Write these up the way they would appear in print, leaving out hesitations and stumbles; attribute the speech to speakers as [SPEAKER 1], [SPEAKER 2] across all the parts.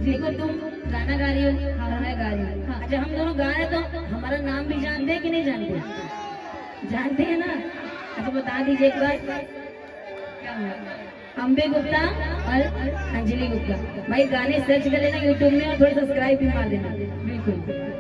[SPEAKER 1] देखो तुम गाना गा रही हो, हाँ मैं गा रही हूँ। अच्छा हम दोनों गा रहे तो हमारा नाम भी जानते हैं कि नहीं जानते? जानते हैं ना? अच्छा बता दीजिए एक बार क्या हुआ? अम्बे गुप्ता और अंजलि गुप्ता। भाई गाने सर्च कर लेना यूट्यूब में और थोड़ा सब्सक्राइब भी मार देना। बिल्कुल।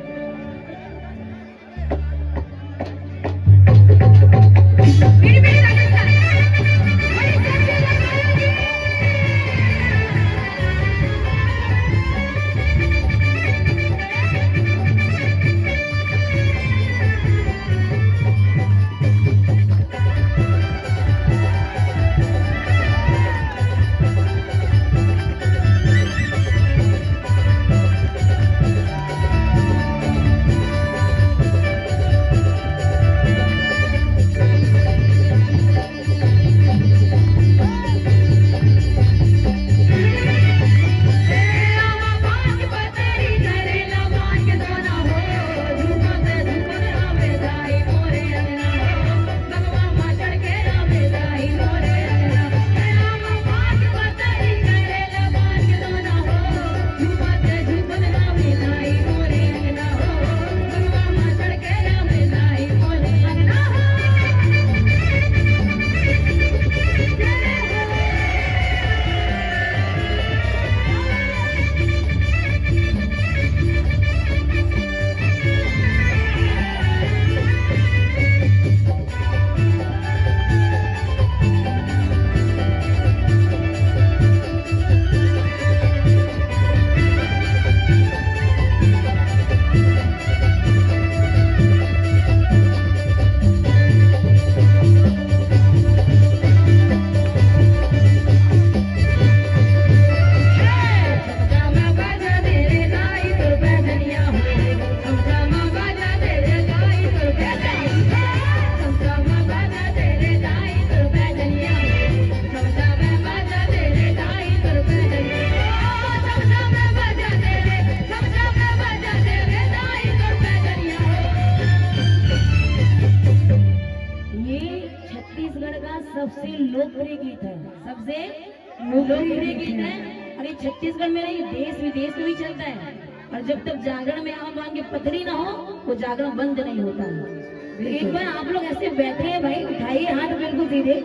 [SPEAKER 1] सबसे लोकप्रिय गीत है, सबसे लोकप्रिय गीत है। और ये छत्तीसगढ़ में नहीं देश विदेश में भी चलता है। और जब तक जागरण में हम मान के पथरी ना हो वो जागरण बंद नहीं होता है। एक बार आप लोग ऐसे बैठे हैं भाई, उठाइए हाथ बिल्कुल सीधे।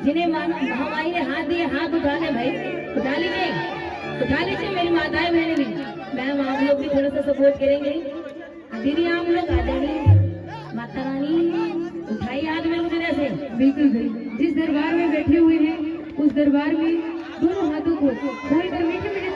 [SPEAKER 1] जिन्हें महामाई ने हाथ दिए हाथ उठा ले भाई, उठा लीजिए मेरी माताएं बहनें भी। मैम आप लोग भी थोड़ा सा सपोर्ट करेंगे। दीदी आप लोग आ जाइए, माता रानी उठाइए हाथ मेरे को ऐसे।
[SPEAKER 2] बिल्कुल जिस दरबार में बैठे हुए हैं उस दरबार में दोनों हाथों को खोलकर मीठे मीठे